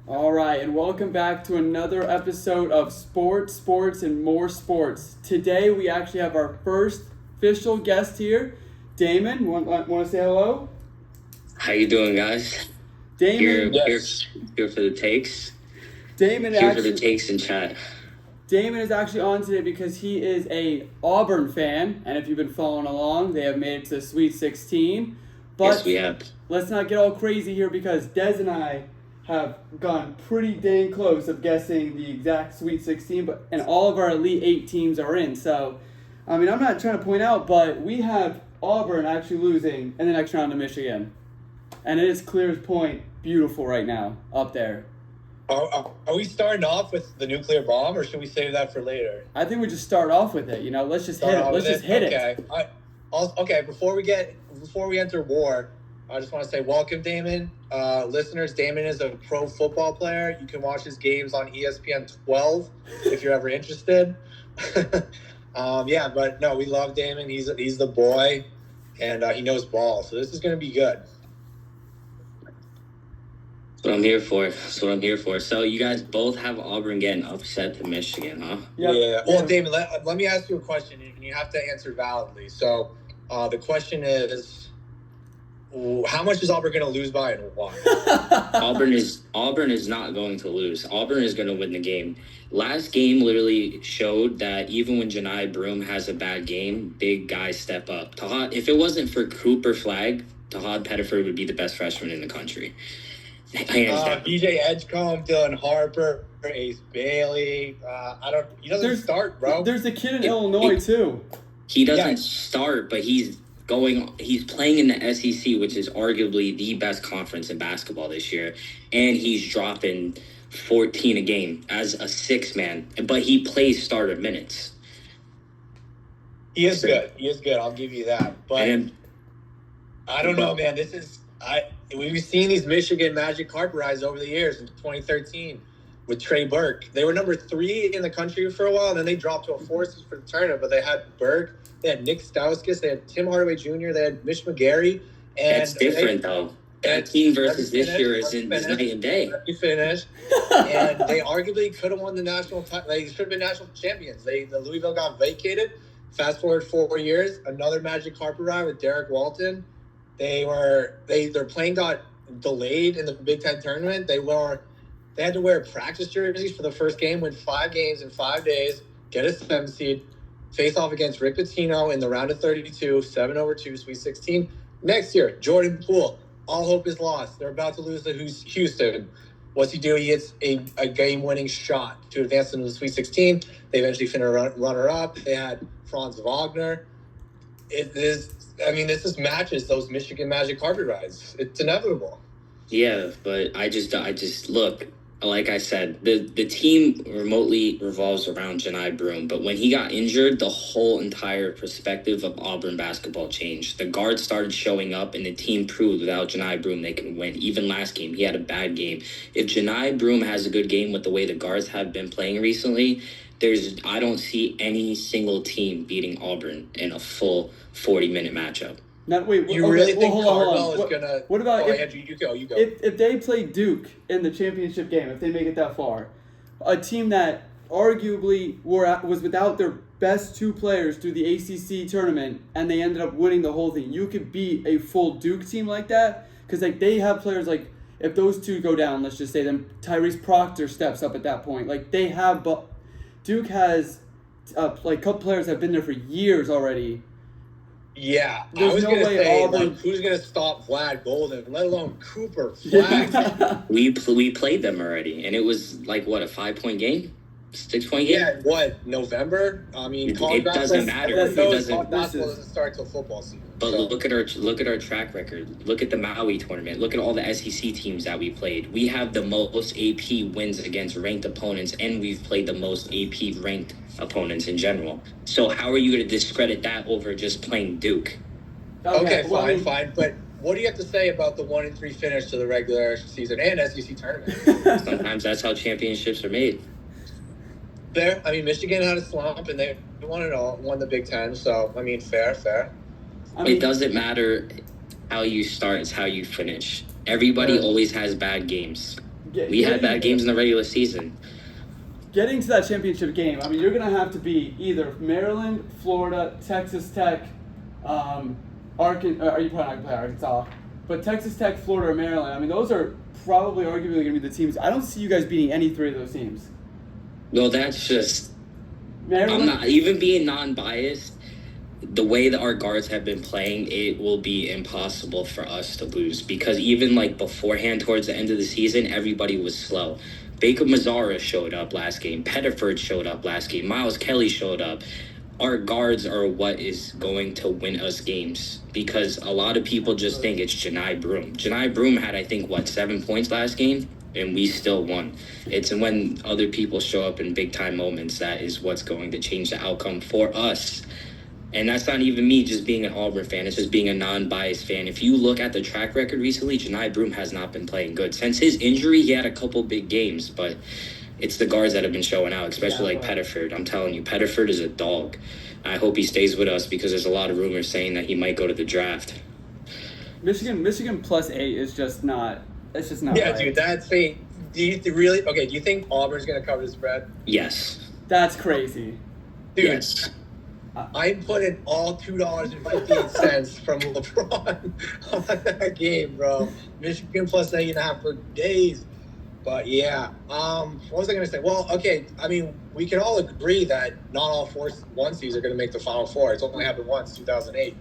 All right, and welcome back to another episode of Sports, and More Sports. Today we actually have our first official guest here. Damon, want to say hello? How you doing, guys? Damon, Here for the takes. Damon Here for the actually, takes in chat. Damon is actually on today because he is a Auburn fan, and if you've been following along, they have made it to the Sweet 16. But Yes, we have. let's not get all crazy here because Des and I have gone pretty dang close of guessing the exact Sweet 16, and all of our Elite 8 teams are in. So, I mean, I'm not trying to point out, but we have Auburn actually losing in the next round to Michigan. And it is clear as point, beautiful right now up there. Are we starting off with the nuclear bomb, or should we save that for later? I think we just start off with it. Let's just hit it. Let's just hit it. Okay. Before we enter war, I just want to say welcome, Damon. Listeners, Damon is a pro football player. You can watch his games on ESPN 12 if you're ever interested. But no, we love Damon. He's the boy, and he knows ball. So this is going to be good. That's what I'm here for. So you guys both have Auburn getting upset to Michigan, huh? Yep. Yeah. Well, Damon, let me ask you a question, and you have to answer validly. So the question is, how much is Auburn going to lose by, and why? Auburn is not going to lose. Auburn is going to win the game. Last game literally showed that even when Janai Broome has a bad game, big guys step up. If it wasn't for Cooper Flag, Tahad Pettiford would be the best freshman in the country. BJ Edgecombe, Dylan Harper, Ace Bailey. He doesn't start, bro. There's a kid in Illinois too. He doesn't start, but he's playing in the SEC, which is arguably the best conference in basketball this year, and he's dropping 14 a game as a six man, but he plays starter minutes. He is good. I'll give you that. But I don't know, man. We've seen these Michigan Magic carpet rides over the years. In 2013 with Trey Burke, they were number 3 in the country for a while. And then they dropped to a 4 seed for the tournament. But they had Burke, they had Nick Stauskas, they had Tim Hardaway Jr., they had Mitch McGarry. And that's different, though. That team versus this year is night and day. Let me finish. And they arguably could have won the national title. They should have been national champions. The Louisville got vacated. Fast forward 4 years, another Magic carpet ride with Derek Walton. Their plane got delayed in the Big Ten tournament. They had to wear practice jerseys for the first game, win 5 games in 5 days, get a 7 seed, face off against Rick Pitino in the round of 32, 7-2, Sweet 16. Next year, Jordan Poole, all hope is lost. They're about to lose to Houston. What's he do? He hits a game-winning shot to advance into the Sweet 16. They eventually finish runner-up. They had Franz Wagner. This just matches those Michigan Magic carpet rides. It's inevitable. Yeah, but I just look, like I said, the team remotely revolves around Janai Broome, but when he got injured, the whole entire perspective of Auburn basketball changed. The guards started showing up, and the team proved without Janai Broome they can win. Even last game, he had a bad game. If Janai Broome has a good game with the way the guards have been playing recently, I don't see any single team beating Auburn in a full 40-minute matchup. Now, wait, you really think Carvel is going to... What about you go. If they play Duke in the championship game, if they make it that far, a team that arguably was without their best 2 players through the ACC tournament, and they ended up winning the whole thing, you could beat a full Duke team like that? Because they have players like, if those 2 go down, let's just say, then Tyrese Proctor steps up at that point. They have... Duke has a couple players that have been there for years already. Yeah, There's I was no going to way say, Auburn... who's going to stop Vlad Golden, let alone Cooper Flag? We played them already, and it was a 5-point game? 6-point game? Yeah, November? I mean, it doesn't matter. Basketball doesn't start till football season. But look at our track record. Look at the Maui tournament. Look at all the SEC teams that we played. We have the most AP wins against ranked opponents, and we've played the most AP ranked opponents in general. So how are you going to discredit that over just playing Duke? Okay, fine. But what do you have to say about the 1-3 finish to the regular season and SEC tournament? Sometimes that's how championships are made. Fair. I mean, Michigan had a slump, and they won it all. Won the Big Ten. So, I mean, fair. It doesn't matter how you start; it's how you finish. Everybody always has bad games. We had bad games in the regular season. Getting to that championship game, I mean, you're going to have to beat either Maryland, Florida, Texas Tech, are you probably not going to play Arkansas? But Texas Tech, Florida, or Maryland, I mean, those are probably arguably going to be the teams. I don't see you guys beating any three of those teams. Well, that's just... Maryland? I'm not... Even being non-biased, the way that our guards have been playing, it will be impossible for us to lose. Because even, like, beforehand, towards the end of the season, everybody was slow. Baker Mazzara showed up last game. Pettiford showed up last game. Miles Kelly showed up. Our guards are what is going to win us games, because a lot of people just think it's Janai Broom. Janai Broom had, I think, 7 points last game, and we still won. It's when other people show up in big-time moments that is what's going to change the outcome for us. And that's not even me just being an Auburn fan. It's just being a non-biased fan. If you look at the track record recently, Janai Broom has not been playing good. Since his injury, he had a couple big games, but it's the guards that have been showing out, especially like Pettiford. I'm telling you, Pettiford is a dog. I hope he stays with us, because there's a lot of rumors saying that he might go to the draft. Michigan plus 8 is just not. It's just not. Yeah, right. dude, that's fake. Do you really? Okay, do you think Auburn's gonna cover the spread? Yes. That's crazy. Dude, Yes. I'm putting all $2.58 from LeBron on that game, bro. Michigan plus 8.5 for days. But yeah, what was I gonna say? Well, okay, I mean, we can all agree that not all 4 1 seeds are gonna make the Final Four. It's only happened once, 2008.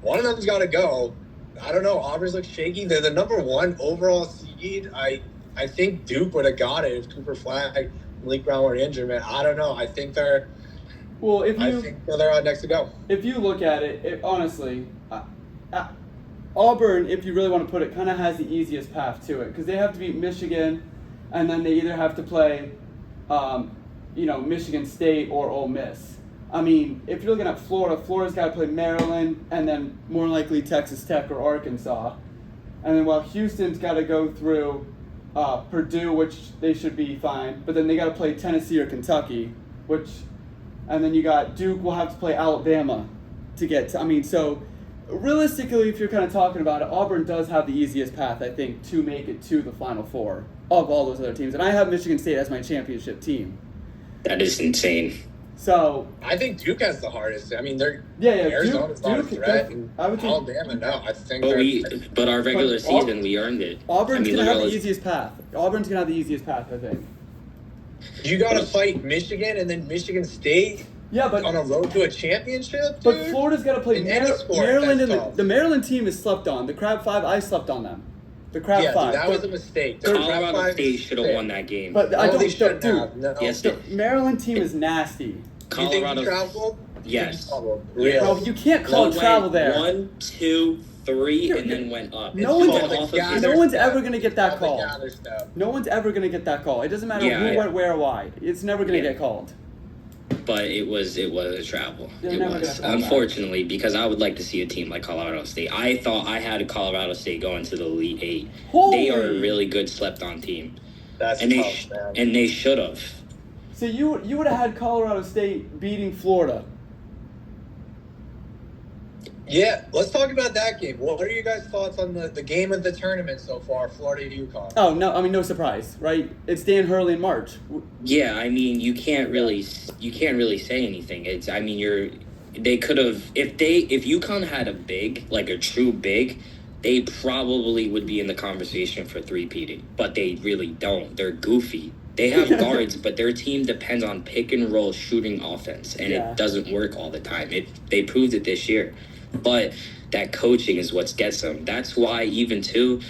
One of them's got to go. I don't know. Auburn's look shaky. They're the number 1 overall seed. I think Duke would have got it if Cooper Flag, Malik Brown were injured, man. I don't know. I think they're. Well, I think they're next to go. If you look at it, honestly, Auburn, if you really want to put it, kind of has the easiest path to it, because they have to beat Michigan, and then they either have to play, Michigan State or Ole Miss. I mean, if you're looking at Florida, Florida's got to play Maryland, and then more likely Texas Tech or Arkansas. And then while Houston's got to go through Purdue, which they should be fine, but then they got to play Tennessee or Kentucky, and then you got Duke will have to play Alabama to get to, so realistically, if you're kind of talking about it, Auburn does have the easiest path, I think, to make it to the Final Four of all those other teams. And I have Michigan State as my championship team. That is insane. So I think Duke has the hardest. I mean, they're Duke, Arizona's not a threat. I would think, Alabama, no. I think But our regular season, we earned it. Auburn's going to have the easiest path. Auburn's going to have the easiest path, I think. You got to fight Michigan and then Michigan State. Yeah, but on a road to a championship, dude? But Florida's got to play Maryland, and the Maryland team is slept on. The Crab Five, I slept on them. The Crab Five. Dude, that was a mistake. Colorado State should have won that game. But I don't think, dude. No. Yes, the Maryland team is nasty. Colorado. You think you traveled? Yes. Really? No, you can't call it travel there. 1, 2, 3, and then went up. No one's ever going to get that call. No one's ever going to get that call. It doesn't matter who went where or why. It's never going to get called. But it was a travel. It was, unfortunately, because I would like to see a team like Colorado State. I thought I had Colorado State going to the Elite Eight. They are a really good slept-on team. That's tough, man. And they should have. So you would have had Colorado State beating Florida. Yeah, let's talk about that game. What are you guys' thoughts on the game of the tournament so far, Florida UConn? Oh, no, no surprise, right? It's Dan Hurley in March. Yeah, you can't really say anything. They could have, if UConn had a big, like a true big, they probably would be in the conversation for three-peating, but they really don't. They're goofy. They have guards, but their team depends on pick and roll shooting offense, and it doesn't work all the time. They proved it this year. But that coaching is what gets them. That's why even too,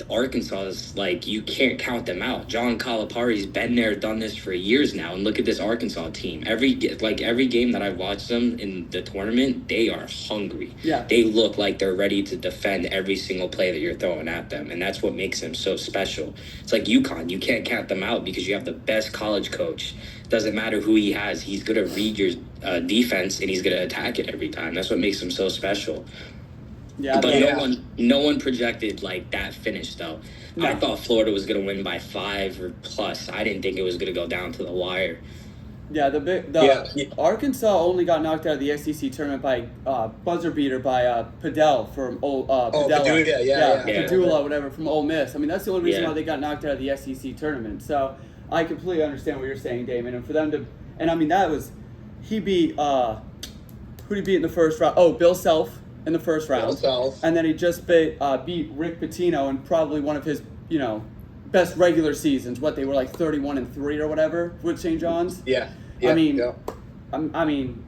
Arkansas is you can't count them out. John Calipari's been there, done this for years now, and look at this Arkansas team. Every game that I've watched them in the tournament, they are hungry. Yeah. They look like they're ready to defend every single play that you're throwing at them, and that's what makes them so special. It's like UConn, you can't count them out because you have the best college coach. Doesn't matter who he has, he's going to read your defense and he's going to attack it every time. That's what makes him so special. Yeah, but no one projected that finish though. No. I thought Florida was going to win by 5 or plus. I didn't think it was going to go down to the wire. Yeah, Arkansas only got knocked out of the SEC tournament by buzzer beater by Padel from Padella. Padula, whatever, from Ole Miss. I mean, that's the only reason why they got knocked out of the SEC tournament. So I completely understand what you're saying, Damon. And for them to, and I mean, he beat who did he beat in the first round? Oh, Bill Self in the first round. Bill Self. And then he just beat Rick Pitino in probably one of his, best regular seasons. What, they were like 31-3 or whatever with St. John's? Yeah. I mean,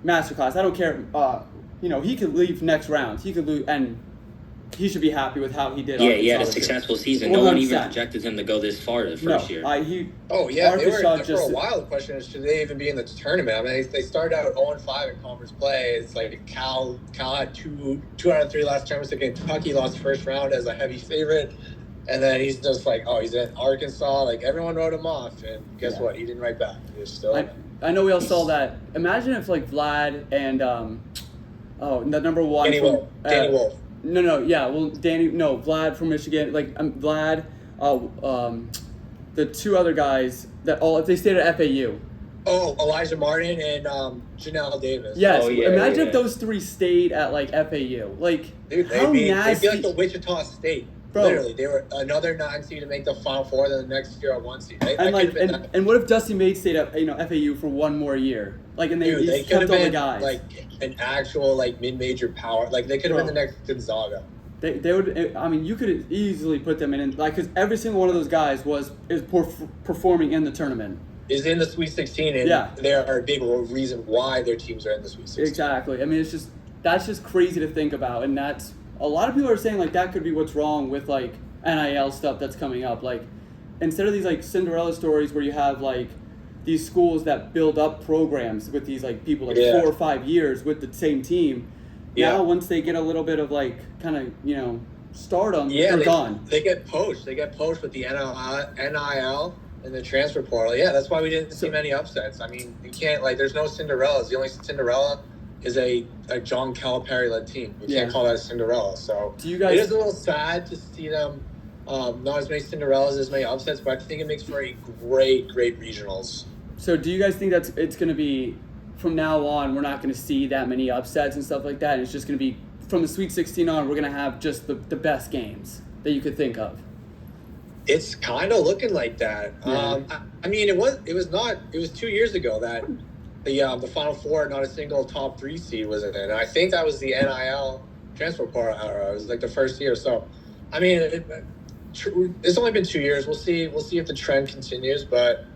masterclass. I don't care. He could leave next round. He could lose, and he should be happy with how he did. Yeah, he had a successful season. 100%. No one even projected him to go this far the first year. Arkansas for a while. The question is, should they even be in the tournament? I mean, they started out 0-5 in conference play. It's like Cal had two out of 3 last tournaments. Like Kentucky lost first round as a heavy favorite. And then he's just like, he's in Arkansas. Like, everyone wrote him off. And guess what? He didn't write back. He was still I know we all saw that. Imagine if, like, Vlad and, the number one. Danny Wolf. Vlad from Michigan. Like, Vlad, the 2 other guys if they stayed at FAU. Oh, Elijah Martin and Janelle Davis. Yes. Imagine if those 3 stayed at, like, FAU. Like, dude, how nasty. They'd be like the Wichita State. Bro. Literally, they were another 9 seed to make the Final Four. Then the next year, a 1 seed. And what if Dusty Maid stayed at FAU for one more year? Like, and they kept all the guys. Like an actual mid-major power. Like they could have been the next Gonzaga. They would. I mean, you could easily put them in because every single one of those guys is performing in the tournament. Is in the Sweet 16, and they are a big reason why their teams are in the Sweet 16. Exactly. I mean, that's just crazy to think about, and that's. A lot of people are saying, like, that could be what's wrong with, like, NIL stuff that's coming up. Like, instead of these, like, Cinderella stories where you have, like, these schools that build up programs with these, like, people, like, 4 or 5 years with the same team. Now, once they get a little bit of, like, kind of, stardom, they're gone. They get poached. They get poached with the NIL and the transfer portal. Yeah, that's why we didn't see many upsets. I mean, you can't, like, there's no Cinderellas. The only Cinderella is a John Calipari-led team. You can't call that a Cinderella. So it is a little sad to see them not as many Cinderellas, as many upsets, but I think it makes for a great regionals. So do you guys think it's going to be, from now on, we're not going to see that many upsets and stuff like that, and it's just going to be, from the Sweet 16 on, we're going to have just the best games that you could think of? It's kind of looking like that. Yeah. I mean, it was 2 years ago that the Final Four, not a single top 3 seed was in it. And I think that was the NIL transfer portal era. It was like the first year. So, I mean, it's only been 2 years. We'll see if the trend continues. But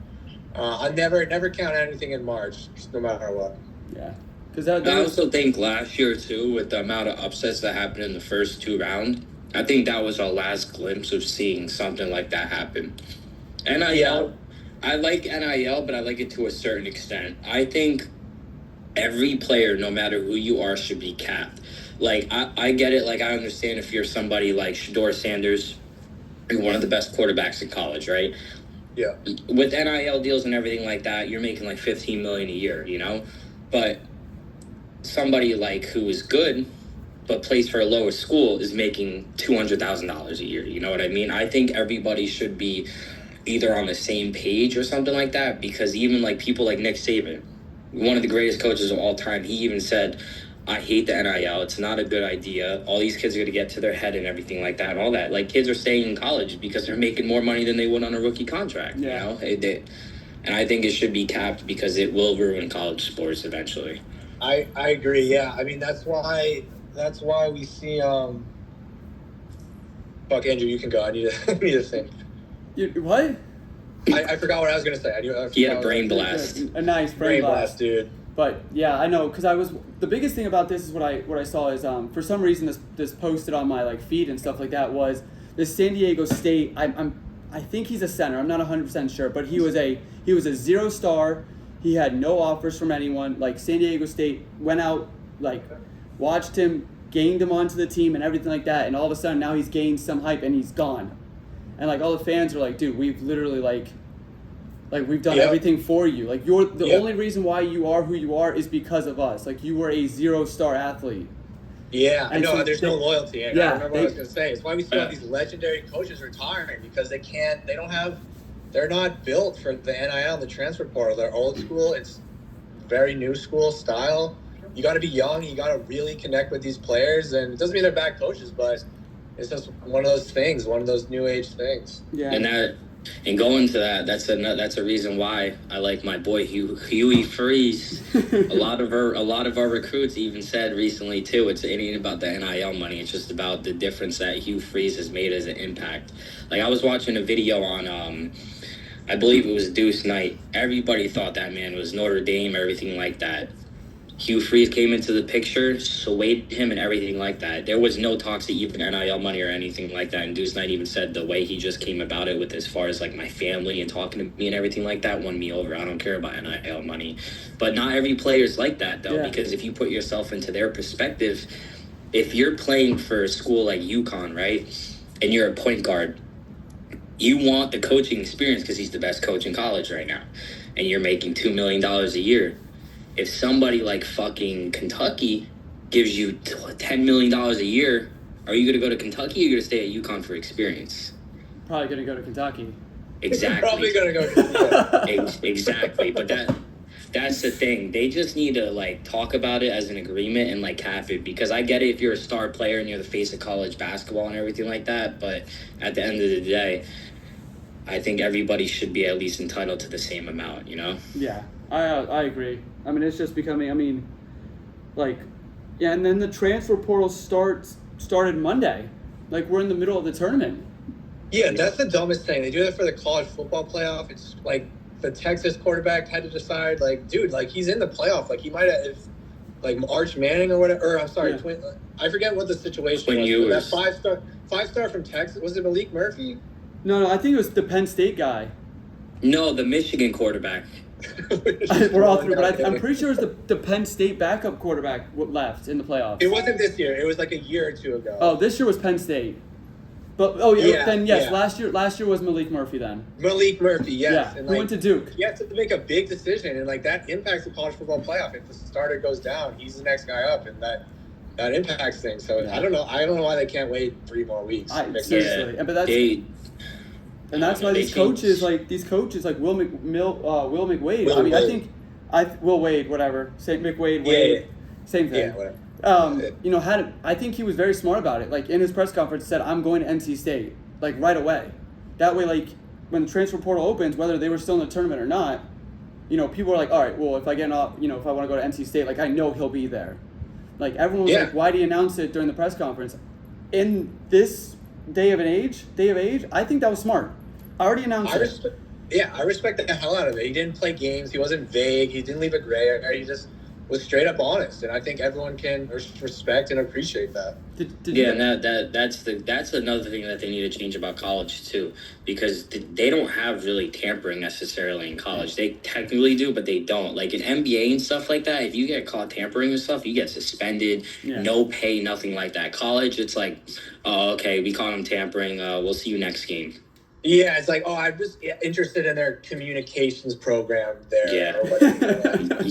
I never count anything in March, no matter what. Yeah. I also think last year, too, with the amount of upsets that happened in the first 2 rounds, I think that was our last glimpse of seeing something like that happen. NIL, I like NIL, but I like it to a certain extent. I think every player, no matter who you are, should be capped. Like, I get it. Like, I understand if you're somebody like Shedeur Sanders, you're one of the best quarterbacks in college, right? Yeah. With NIL deals and everything like that, you're making like $15 million a year, But somebody like who is good but plays for a lower school is making $200,000 a year. You know what I mean? I think everybody should be either on the same page or something like that, because even like people like Nick Saban, one of the greatest coaches of all time, he even said, I hate the NIL. It's not a good idea. All these kids are going to get to their head and everything like that and all that. Like, kids are staying in college because they're making more money than they would on a rookie contract, And I think it should be capped because it will ruin college sports eventually. I agree, yeah. I mean, that's why we see Fuck, Andrew, you can go. I need to think. What? I forgot what I was going to say. He had a brain blast. A nice brain blast, dude. But yeah, I know, because the biggest thing about this is what I saw is for some reason this posted on my feed and stuff like that was the San Diego State. I think he's a center. I'm not 100% sure, but he was a 0-star. He had no offers from anyone. Like, San Diego State went out, watched him, gained him onto the team and everything like that, and all of a sudden now he's gained some hype and he's gone. And all the fans are like, dude, we've literally we've done everything for you. Like, you're the only reason why you are who you are is because of us. Like, you were a 0-star athlete. Yeah, I know. There's no loyalty. I remember what I was going to say. It's why we see all these legendary coaches retiring, because they're not built for the NIL and the transfer portal. They're old school. very new school style. You got to be young. You got to really connect with these players. And it doesn't mean they're bad coaches, but it's just one of those things, one of those new age things. Yeah. And going to that, that's a reason why I like my boy Huey Freeze. a lot of our recruits even said recently too. It ain't about the NIL money. It's just about the difference that Hugh Freeze has made as an impact. Like I was watching a video on I believe it was Deuce Night. Everybody thought that man was Notre Dame, everything like that. Hugh Freeze came into the picture, swayed him and everything like that. There was no talks to even NIL money or anything like that. And Deuce Knight even said the way he just came about it with as far as like my family and talking to me and everything like that won me over. I don't care about NIL money. But not every player's like that though, because if you put yourself into their perspective, if you're playing for a school like UConn, right, and you're a point guard, you want the coaching experience because he's the best coach in college right now. And you're making $2 million a year. If somebody like fucking Kentucky gives you $10 million a year, are you going to go to Kentucky or are you going to stay at UConn for experience? Probably going to go to Kentucky. Exactly. Probably going to go to Kentucky. Exactly. But that's the thing. They just need to like talk about it as an agreement and like have it, because I get it if you're a star player and you're the face of college basketball and everything like that. But at the end of the day, I think everybody should be at least entitled to the same amount, you know? Yeah, I agree. I mean, it's just becoming, and then the transfer portal started Monday. Like, we're in the middle of the tournament. Yeah, that's the dumbest thing. They do that for the college football playoff. It's like the Texas quarterback had to decide, like, dude, like, he's in the playoff. Like, he might have, like, Arch Manning or whatever. Or, I'm sorry, I forget what the situation was. That five-star from Texas, was it Malik Murphy? No, I think it was the Penn State guy. No, the Michigan quarterback. We're all through, but I'm pretty sure it was the Penn State backup quarterback left in the playoffs. It wasn't this year. It was like a year or two ago. Oh, this year was Penn State. But last year was Malik Murphy then. Malik Murphy, yes. Yeah, and he went to Duke. You have to make a big decision, and like that impacts the college football playoff. If the starter goes down, he's the next guy up, and that impacts things. So I don't know why they can't wait 3 more weeks. Seriously, and that's why these coaches like Will McWade. Will Wade, whatever. Say McWade, Wade, same thing. Yeah, whatever. I think he was very smart about it. Like in his press conference, said, "I'm going to NC State like right away." That way, like when the transfer portal opens, whether they were still in the tournament or not, people are like, "All right, well, if I get off, if I want to go to NC State, like I know he'll be there." Like everyone was like, "Why did he announce it during the press conference?" In this day of age, I think that was smart. I already announced it. I respect the hell out of it. He didn't play games. He wasn't vague. He didn't leave a gray area. He just was straight up honest, and I think everyone can respect and appreciate that. That's another thing that they need to change about college too, because they don't have really tampering necessarily in college. They technically do, but they don't. Like in NBA and stuff like that, if you get caught tampering and stuff, you get suspended, no pay, nothing like that. College, it's like, oh, okay, we caught him tampering. We'll see you next game. Yeah, it's like, I'm just interested in their communications program there. Yeah. Or whatever.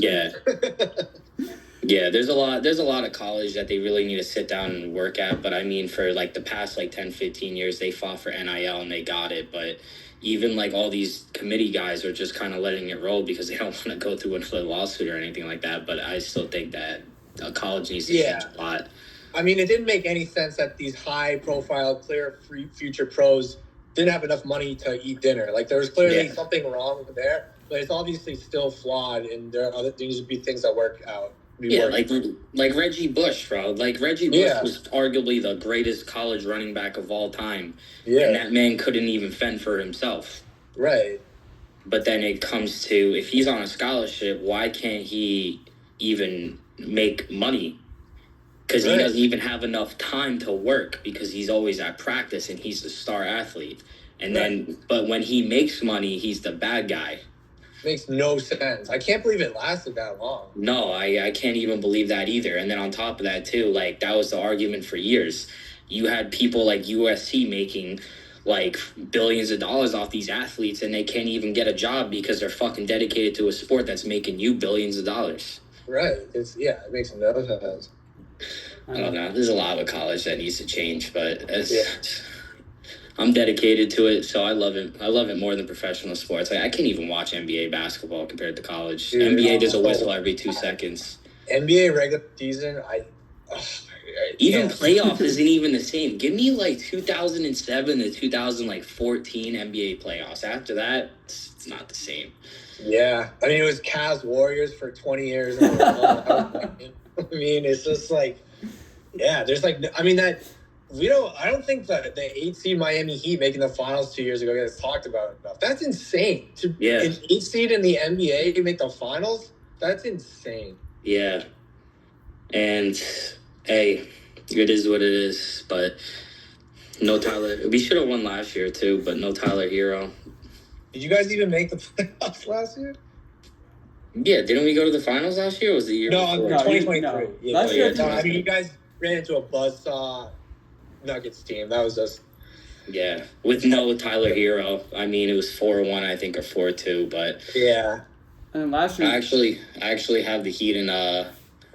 Yeah, there's a lot of college that they really need to sit down and work at. But I mean, for like the past 10, 15 years, they fought for NIL and they got it. But even like all these committee guys are just kind of letting it roll because they don't want to go through another lawsuit or anything like that. But I still think that college needs to change a lot. I mean, it didn't make any sense that these high-profile, clear future pros didn't have enough money to eat dinner. Like, there was clearly something wrong there, but it's obviously still flawed, and there needs to be things that work out. Like Reggie Bush, bro. Like, Reggie Bush was arguably the greatest college running back of all time, and that man couldn't even fend for himself. Right. But then it comes to, if he's on a scholarship, why can't he even make money? Because he doesn't even have enough time to work because he's always at practice and he's a star athlete. And then, but when he makes money, he's the bad guy. Makes no sense. I can't believe it lasted that long. No, I can't even believe that either. And then on top of that, too, like, that was the argument for years. You had people like USC making, like, billions of dollars off these athletes, and they can't even get a job because they're fucking dedicated to a sport that's making you billions of dollars. Right. It makes no sense. I don't know. There's a lot of college that needs to change, but I'm dedicated to it, so I love it. I love it more than professional sports. Like I can't even watch NBA basketball compared to college. Dude, NBA, there's a whistle every 2 seconds. NBA regular season, I Even can't. playoff isn't even the same. Give me like 2007 to 2014 NBA playoffs. After that, it's not the same. Yeah, I mean it was Cavs Warriors for 20 years in a row. I mean, it's just like, yeah, there's like, I mean that I don't think that the 8 seed Miami Heat making the finals 2 years ago gets talked about enough. That's insane. An 8 seed in the NBA to make the finals, that's insane. Yeah, and hey, it is what it is. But no Tyler. We should have won last year too, but no Tyler Hero. Did you guys even make the playoffs last year? Yeah, didn't we go to the finals last year? Or was the year No, before? 2023. No. Yeah, Last year, I mean, you guys ran into a buzzsaw Nuggets team. That was just... Yeah, with no Tyler Hero. I mean, it was 4-1, I think, or 4-2. But yeah. And last year, I actually have the Heat and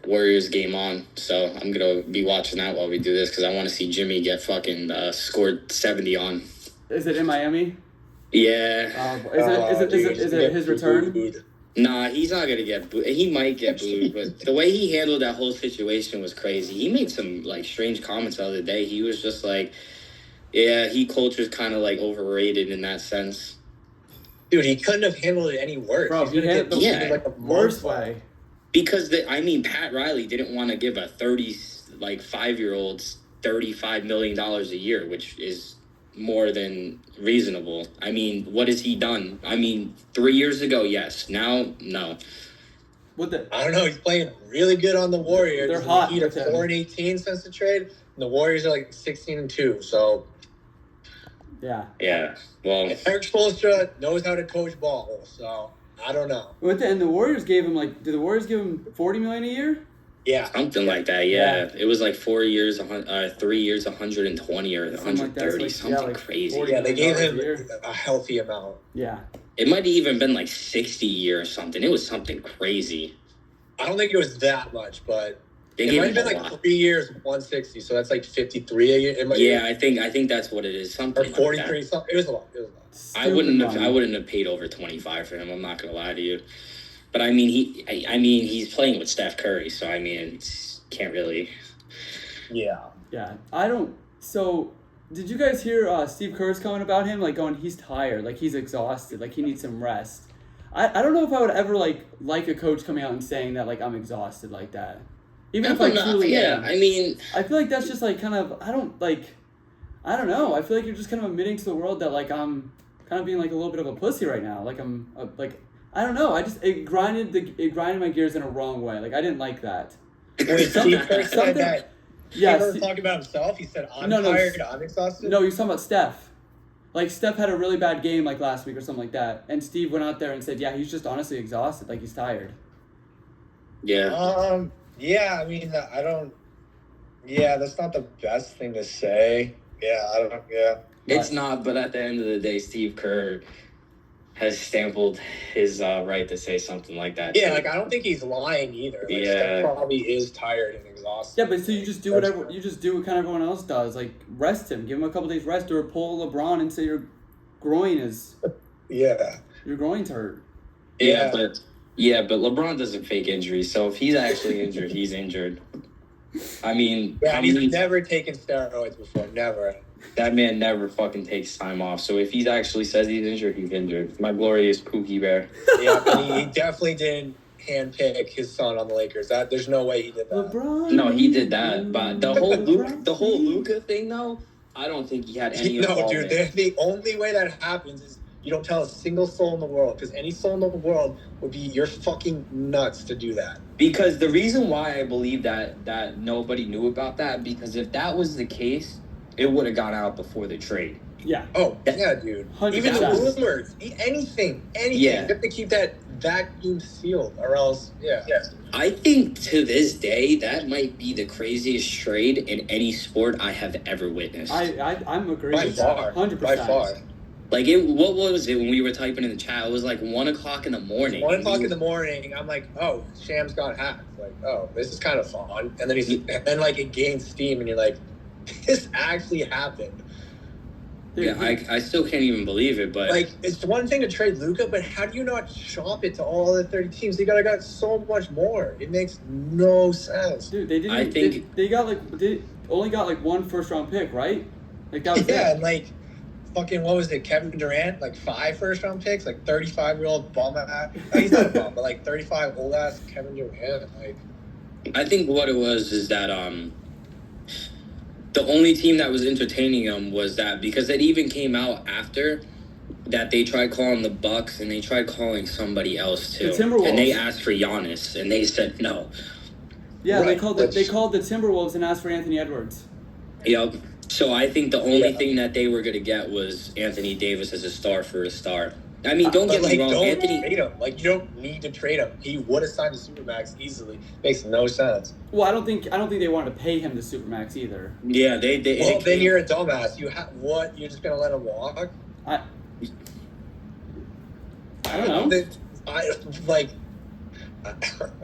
Warriors game on, so I'm gonna be watching that while we do this because I want to see Jimmy get fucking scored 70 on. is it in Miami? Yeah. Is it his return? Booed. Nah, he's not gonna get booed. He might get booed, but the way he handled that whole situation was crazy. He made some like strange comments the other day. He was just like, "Yeah, Heat culture's kind of like overrated in that sense." Dude, he couldn't have handled it any worse. Bro, He's gonna get yeah, like a Worst way. Because Pat Riley didn't want to give a 5-year-old $35 million a year, which is more than reasonable. I mean, what has he done? I mean, 3 years ago, yes. Now, no. What the? I don't know. He's playing really good on the Warriors. They're hot. The Heat are 4-18 since the trade, and the Warriors are like 16-2. So Yeah. Yeah. Well, Eric Spoelstra knows how to coach ball. So I don't know. And the Warriors gave him did the Warriors give him $40 million a year? Yeah, something like that. Yeah. It was like 4 years, 3 years, 120 or 130, something crazy. Yeah, they gave him a healthy amount. Yeah. It might have even been like 60 a year or something. It was something crazy. I don't think it was that much, but They it gave might have him been a like lot. 3 years, 160. So that's like 53 a year. Yeah, I think that's what it is. Something or 43. Like that. Something. It was a lot. I wouldn't have paid over 25 for him. I'm not gonna lie to you. But I mean, he's playing with Steph Curry, so I mean, can't really. Yeah. Yeah. I don't. So, did you guys hear Steve Kerr's comment about him? Like, going, he's tired, like he's exhausted, like he needs some rest. I don't know if I would ever like a coach coming out and saying that like I'm exhausted like that. Even if I truly am. I mean, I feel like that's just like kind of I don't know. I feel like you're just kind of admitting to the world that like I'm kind of being like a little bit of a pussy right now. Like I'm I don't know. It grinded my gears in a wrong way. Like I didn't like that. Wait, Steve Kerr said that. Yeah. He never talked about himself. He said, "I'm tired. I'm exhausted." No, he was talking about Steph. Like Steph had a really bad game like last week or something like that, and Steve went out there and said, "Yeah, he's just honestly exhausted. Like he's tired." Yeah. Yeah. I mean, I don't. Yeah, that's not the best thing to say. Yeah, I don't. Yeah. It's not, but at the end of the day, Steve Kerr has stampled his right to say something like that. Yeah, like I don't think he's lying either. Like, Steph probably is tired and exhausted. Yeah, but so you just do what kind of everyone else does. Like rest him, give him a couple days rest, or pull LeBron and say your groin is. Yeah. Your groin's hurt. Yeah, but LeBron doesn't fake injuries. So if he's actually injured, he's injured. I mean, he's never taken steroids before. Never. That man never fucking takes time off. So if he actually says he's injured, he's injured. My glorious Pookie Bear. Yeah, but he definitely didn't handpick his son on the Lakers. There's no way he did that. LeBron. No, he did that. But the whole Luka thing, though, I don't think he had any. No, dude. The only way that happens is you don't tell a single soul in the world, because any soul in the world would be you're fucking nuts to do that. Because the reason why I believe that nobody knew about that, because if that was the case, it would have gone out before the trade. Yeah. Oh, yeah, dude. 100%. Even the rumors, anything. Yeah. You have to keep that vacuum sealed, or else, yeah. I think to this day, that might be the craziest trade in any sport I have ever witnessed. I'm agreeing with far, that. 100%. By far. Like, what was it when we were typing in the chat? It was like 1 o'clock in the morning. 1 o'clock in the morning, I'm like, oh, Shams got hacked. Like, oh, this is kind of fun. And then then like it gains steam, and you're like, this actually happened. Yeah, I still can't even believe it, but like it's one thing to trade Luka, but how do you not shop it to all the 30 teams? They got so much more. It makes no sense. Dude, they didn't. I think- they got they only got like one first round pick, right? Like that was Yeah, it. and like fucking what was it? Kevin Durant, like 5 first round picks, like 35-year-old bum ass. He's not a bum, but like 35 old ass Kevin Durant. Like I think what it was is that the only team that was entertaining him was that because it even came out after that they tried calling the Bucks and they tried calling somebody else too. The Timberwolves. And they asked for Giannis and they said no. Yeah, Right, they called the Timberwolves and asked for Anthony Edwards. Yep. So I think the only thing that they were going to get was Anthony Davis as a star for a star. I mean, don't get me wrong, don't Anthony. trade him. Like you don't need to trade him. He would have signed the Supermax easily. Makes no sense. Well, I don't think they wanted to pay him the supermax either. Yeah, they. Well, then you're a dumbass. You have what? You're just gonna let him walk? I don't know.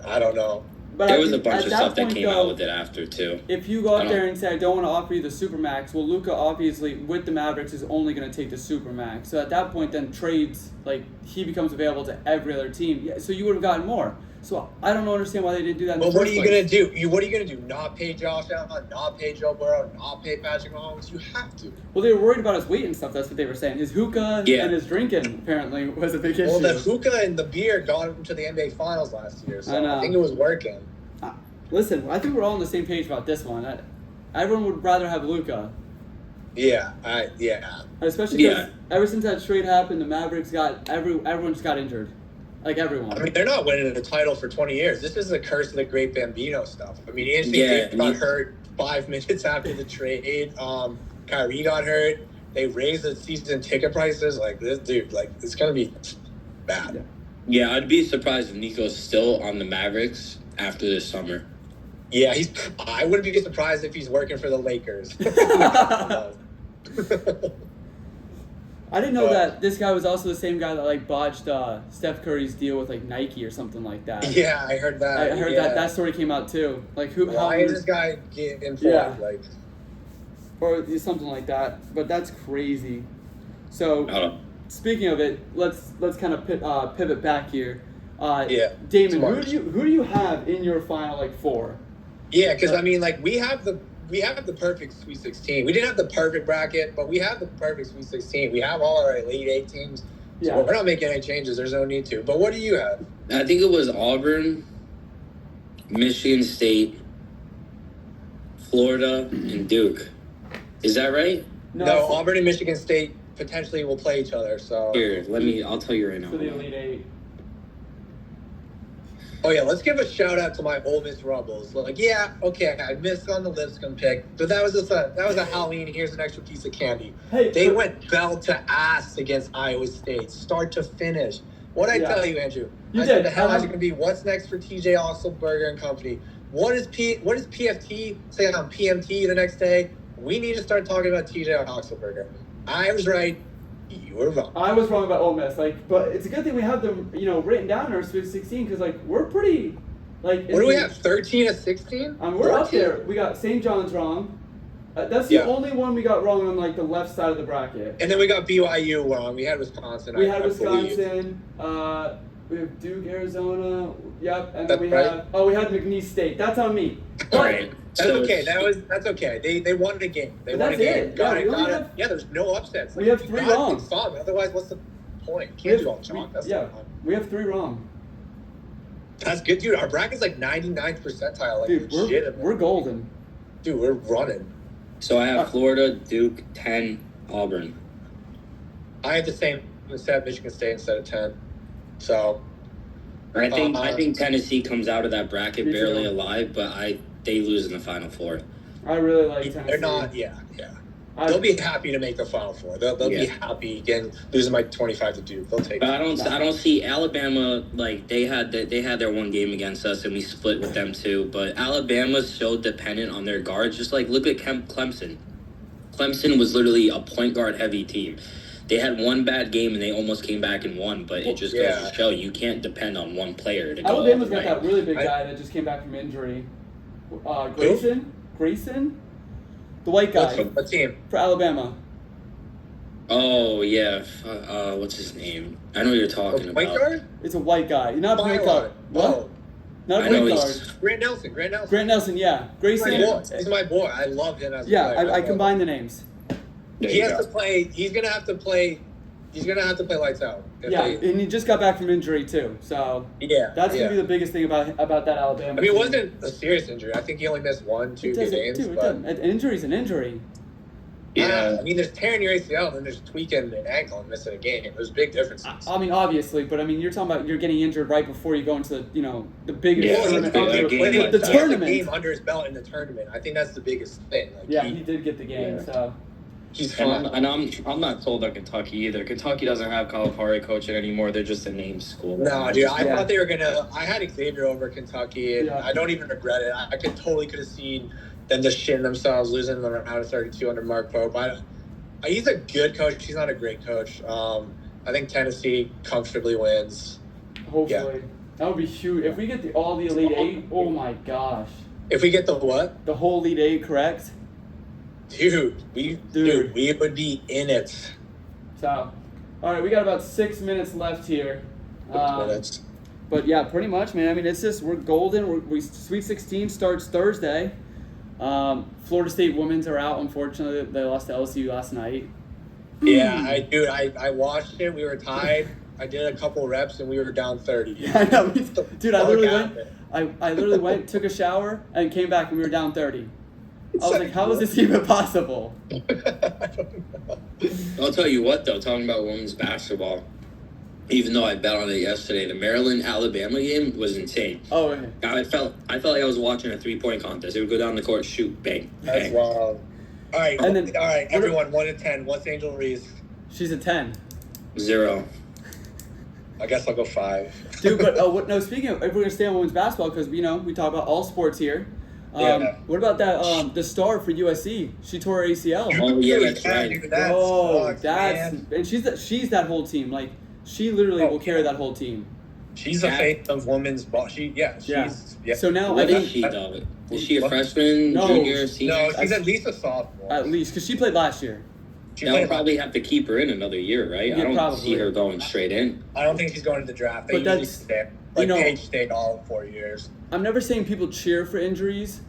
I don't know. But There was a bunch at of stuff that point, came though, out with it after too. If you go I out don't- there and say, I don't want to offer you the Supermax, well, Luka obviously, with the Mavericks, is only going to take the Supermax. So at that point, then trades, like, he becomes available to every other team. Yeah, so you would have gotten more. So I don't understand why they didn't do that in But the what are first you place. gonna do? What are you gonna do? Not pay Josh Allen? Not pay Joe Burrow? Not pay Patrick Mahomes? You have to. Well, they were worried about his weight and stuff. That's what they were saying. His hookah Yeah. and his drinking, apparently, was a big issue. Well, the hookah and the beer got him to the NBA Finals last year, so I know. I think it was working. Listen, I think we're all on the same page about this one. Everyone would rather have Luka. Yeah. Especially because Yeah. ever since that trade happened, the Mavericks got everyone just got injured, like everyone. I mean, they're not winning a title for 20 years. This is the curse of the great Bambino stuff. I mean, Anthony Davis got hurt 5 minutes after the trade. Kyrie got hurt. They raised the season ticket prices. Like this dude, like it's gonna be bad. Yeah, I'd be surprised if Nico's still on the Mavericks after this summer. Yeah, I wouldn't be surprised if he's working for the Lakers. I didn't know that this guy was also the same guy that like botched Steph Curry's deal with like Nike or something like that. Yeah, I heard that. I heard that story came out too. Like Why is this guy getting informed? Yeah. Like, or something like that. But that's crazy. So speaking of it, let's kind of pivot back here. Damon, smart. who do you have in your final like four? Yeah, because I mean, like we have the perfect Sweet 16. We didn't have the perfect bracket, but we have the perfect Sweet 16. We have all our Elite Eight teams. So Yeah. we're not making any changes. There's no need to. But what do you have? I think it was Auburn, Michigan State, Florida, and Duke. Is that right? No, Auburn and Michigan State potentially will play each other. So Here, I'll tell you right now. For the Elite Eight. Oh yeah, let's give a shout out to my Ole Miss Rebels. Like, yeah, okay, I missed on the Lipscomb pick, but that was a Halloween. Here's an extra piece of candy. Hey, They went bell to ass against Iowa State, start to finish. What I tell you, Andrew? You I said did. the headlines are going to be what's next for TJ Oxelberger and company. What is PFT saying on PMT the next day? We need to start talking about TJ Oxelberger. I was right. You were wrong. I was wrong about Ole Miss, but it's a good thing we have them, written down in our Sweet 16 because we're pretty, What do we have? 13 of 16? We're up there. We got St. John's wrong. That's the only one we got wrong on the left side of the bracket. And then we got BYU wrong. We had Wisconsin. We had Wisconsin. We have Duke, Arizona. Yep, and then we had McNeese State. That's on me. All right. That's okay. That's okay. They won the game. They won a game. Got it. Yeah, there's no upsets. We have 3 wrong. Otherwise, what's the point? Can't do all chalk. We have 3 wrong. That's good, dude. Our bracket's like 99th percentile. Like, dude, we're golden. Dude, we're running. So I have Florida, Duke, 10, Auburn. I have the same instead, Michigan State instead of 10. So I think Tennessee comes out of that bracket barely alive, but they lose in the Final Four. I really like Tennessee. They're not, yeah. They'll be happy to make the Final Four. They'll be happy again, losing by 25 to Duke. They'll take. But I don't see Alabama like they had their one game against us and we split with them too. But Alabama's so dependent on their guards. Just like look at Clemson. Clemson was literally a point guard heavy team. They had one bad game and they almost came back and won. But it just goes to show you can't depend on one player to go. Alabama's got that really big guy that just came back from injury. Grayson, the white guy. What team? For Alabama. Oh yeah. What's his name? I know what you're talking The point about. guard? It's a white guy. You're not a point Pylon. guard. What? Oh, Not a I know point guard. he's. Grant Nelson. Grant Nelson. Grant Nelson, yeah. He's my Grayson. boy. He's my boy. I love him as a Yeah, player. I combined the names. There He you has go. to play. He's gonna have to play. He's gonna have to play lights out. Yeah, and he just got back from injury too, so that's gonna be the biggest thing about that Alabama. I mean, it team. wasn't a serious injury. I think he only missed 1-2 It doesn't, games. dude. It But doesn't. An injury's an injury. Yeah. I mean, there's tearing your ACL, and then there's tweaking an ankle and missing a game. There's big differences. I mean, obviously, but I mean, you're talking about you're getting injured right before you go into the biggest Yeah, tournament. big- of game But he like the has tournament. a game under his belt in the tournament. I think that's the biggest thing. Like, Yeah, he did get the game. Yeah. So he's And fun. I'm not sold on Kentucky either. Kentucky doesn't have Calipari coaching anymore. They're just a name school. No, dude, I Yeah. thought they were gonna. I had Xavier over Kentucky, and Yeah. I don't even regret it. I could have seen them just shitting themselves, losing in the round of 32 under Mark Pope. He's a good coach. He's not a great coach. I think Tennessee comfortably wins. hopefully that would be huge if we get all the Elite Eight. Oh my gosh, If we get the what, the whole Elite Eight correct. dude, we would be in it. So, all right, we got about 6 minutes left here. 6 minutes. But yeah, pretty much, man. I mean, it's just we're golden. We Sweet 16 starts Thursday. Florida State women's are out. Unfortunately, they lost to LSU last night. Yeah, I watched it. We were tied. I did a couple reps and we were down 30. Yeah, I know. Dude, I literally went. happened? I literally went, took a shower, and came back, and we were down 30. I was like, how is this even possible? I don't know. I'll tell you what, though, talking about women's basketball, even though I bet on it yesterday, the Maryland-Alabama game was insane. Oh, okay. I felt like I was watching a three-point contest. They would go down the court, shoot, bang, That's bang. wild. All right, And then- everyone, 1 to 10. What's Angel Reese? She's a 10. 0. I guess I'll go 5. Dude, but no. Speaking of, if we're gonna stay on women's basketball, because we talk about all sports here. Yeah. What about that? The star for USC, she tore her ACL. Oh, yeah, that's right. Dude, that Oh, sucks, that's man. and she's that whole team. Like she literally will carry that whole team. She's a face of women's ball. Yeah. Yeah. So now I What is think she, though? Is she a freshman, No. junior, senior? No, she's at least a sophomore. at least because she played last year. She They'll played- probably have to keep her in another year, right? Yeah, I don't probably. see her going straight in. I don't think she's going to the draft. They But usually that's- stay. Like you know- Paige stayed all 4 years. I'm never saying people cheer for injuries,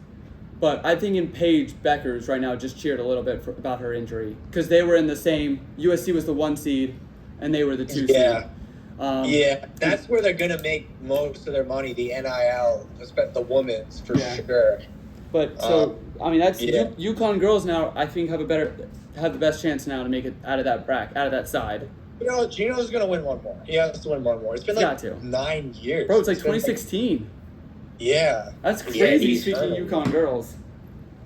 but I think in Paige Beckers right now just cheered a little bit about her injury because they were in the same. USC was the 1 seed, and they were the 2 Yeah. seed. Yeah, that's where they're gonna make most of their money. The NIL, the women's for Yeah. sure. But so I mean that's yeah. UConn girls now. I think have the best chance now to make it out of that out of that side. Gino's gonna win one more. He has to win one more. It's been He's like got to. 9 years. Bro, it's like been 2016. yeah. That's Yeah, crazy. he's Speaking of UConn girls,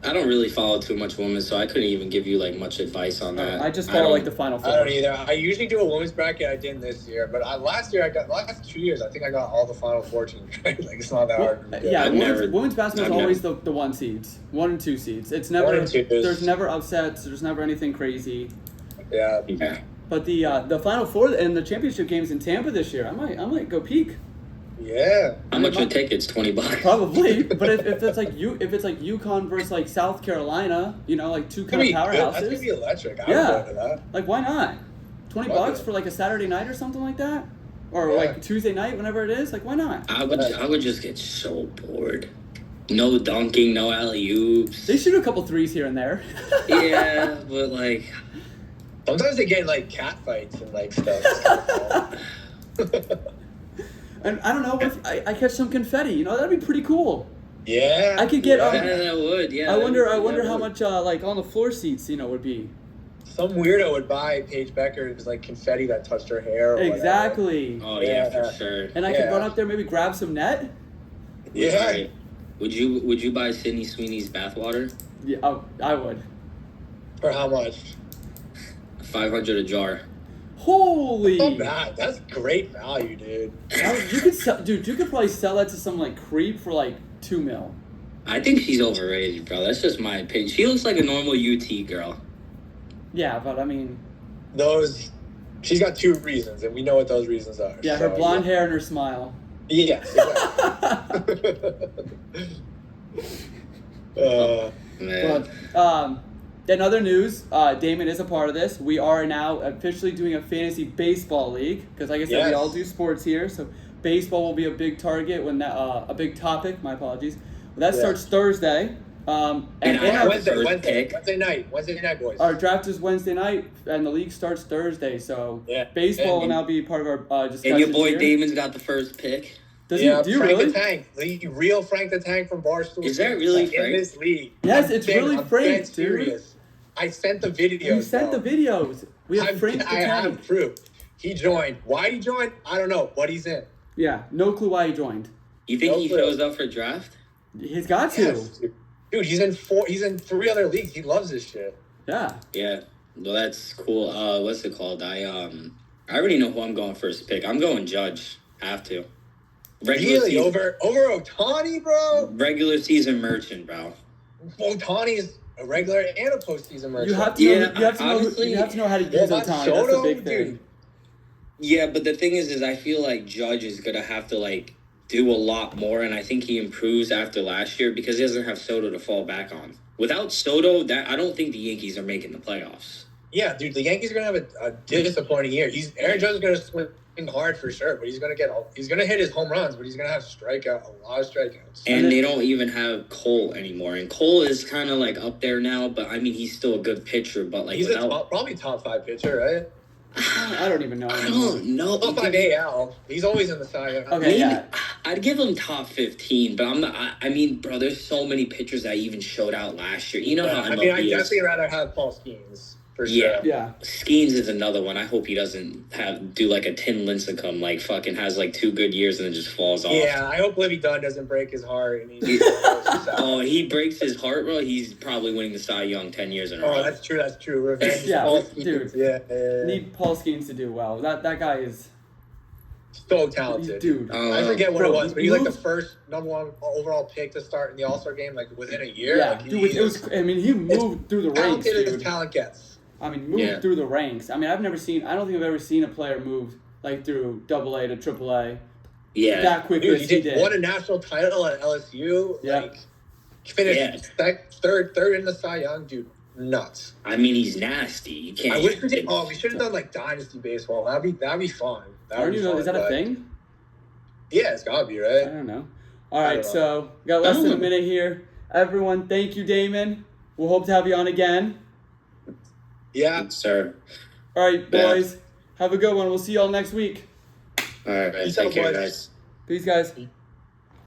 I don't really follow too much women, so I couldn't even give you like much advice on that. I just follow like the don't- Final Four. I don't either. I usually do a women's bracket. I didn't this year, but last 2 years, I think I got all the Final Four teams. Right? Like it's not that Well, hard. to do. yeah, I've women's basketball is I've always the 1 seeds, 1 and 2 seeds. It's never 1 and 2 is- there's never upsets. There's never anything crazy. Yeah. Yeah. But the Final Four and the championship games in Tampa this year, I might go peek. Yeah. How much are tickets? $20. Probably, but if it's like UConn versus like South Carolina, like two kind of That's gonna powerhouses, be electric. I Yeah. would go to that. like why not? $20 Okay. for like a Saturday night or something like that, or Yeah. like Tuesday night, whenever it is. Like why not? I would just get so bored. No dunking, no alley oops. They shoot a couple threes here and there. Yeah, but like Sometimes they get like cat fights and like stuff. And I don't know if I catch some confetti. That'd be pretty cool. Yeah. I could get, yeah, that would. Yeah. I wonder that how would. much like on the floor seats would be. Some weirdo would buy Paige Becker's like confetti that touched her hair. Or whatever. Exactly. Oh yeah, Yeah. for sure. And I could Yeah. run up there, maybe grab some net. Yeah. Right. Would you buy Sydney Sweeney's bathwater? Yeah, I would. For how much? $500 a jar. Holy! Oh, bad. That's great value, dude. You could sell, dude. You could probably sell that to some like creep for like $2 million. I think she's overrated, bro. That's just my opinion. She looks like a normal UT girl. Yeah, but I mean, She's got 2 reasons, and we know what those reasons are. yeah, her blonde hair and her smile. Yes. Exactly. Man. But in other news, Damon is a part of this. We are now officially doing a fantasy baseball league because, like I said, we all do sports here. So baseball will be a big target when that, a big topic. My apologies. Well, that starts Thursday. And I have Wednesday night, boys. Our draft is Wednesday night, and the league starts Thursday. So baseball will now be part of our discussion. And your boy here. Damon's got the first pick. Does he? Do you Frank really? the Tank, the real Frank the Tank from Barstool. Is that really Frank? In this league? Yes, it's really Frank, dude. Serious. I sent the videos. You sent the videos. We have Frank the Tank. I have proof. He joined. Why he joined? I don't know, but he's in. Yeah, no clue why he joined. You think he shows up for draft? He's got to. Yes. Dude, he's in 3 other leagues. He loves this shit. Yeah. Yeah. Well, that's cool. What's it called? I already know who I'm going first pick. I'm going Judge. Have to. Really? Over Ohtani, bro? Regular season merchant, bro. Ohtani's a regular and a postseason merchant. You have to know how to use Ohtani. That's the big thing. Dude. Yeah, but the thing is I feel like Judge is gonna have to do a lot more, and I think he improves after last year because he doesn't have Soto to fall back on. Without Soto, I don't think the Yankees are making the playoffs. Yeah, dude, the Yankees are gonna have a disappointing year. Aaron Judge is gonna swing hard for sure, but he's gonna hit his home runs, but he's gonna have a lot of strikeouts. And they don't even have Cole anymore, and Cole is kind of up there now. But I mean, he's still a good pitcher. But he's probably top 5 pitcher, right? I don't even know. I don't know. Top 5 AL. He's always in the Cy Young. Okay, yeah. I'd give him top 15, but I'm not. I mean, bro, there's so many pitchers that even showed out last year. You know how I'd definitely rather have Paul Skeens. For sure. Yeah. Skeens is another one. I hope he doesn't do a Tin Lincecum, fucking has 2 good years and then just falls off. Yeah, I hope Livy Dunn doesn't break his heart. And he breaks his heart, bro. He's probably winning the Cy Young 10 years in a row. Oh, that's true. Revenge. Yeah, Paul dude. Yeah. Need Paul Skeens to do well. That guy is so talented, dude. I forget what it was, but he's the first number 1 overall pick to start in the All-Star game within a year. Yeah, dude. He moved through the ranks. Talented as talent gets. Moved through the ranks. I don't think I've ever seen a player move through AA to AAA. Yeah. That quickly as he did. Won a national title at LSU. Yeah. Finished third in the Cy Young, dude. Nuts. I mean, he's nasty. You can't. I wish we did. Oh, we should have done Dynasty baseball. That'd be fun. Is that a thing? Yeah, it's gotta be, right? I don't know. All right, so we got less than a minute here. Everyone, thank you, Damon. We'll hope to have you on again. Yeah. Yes, sir. All right, boys. Have a good one. We'll see y'all next week. All right, take care, guys. Peace, guys.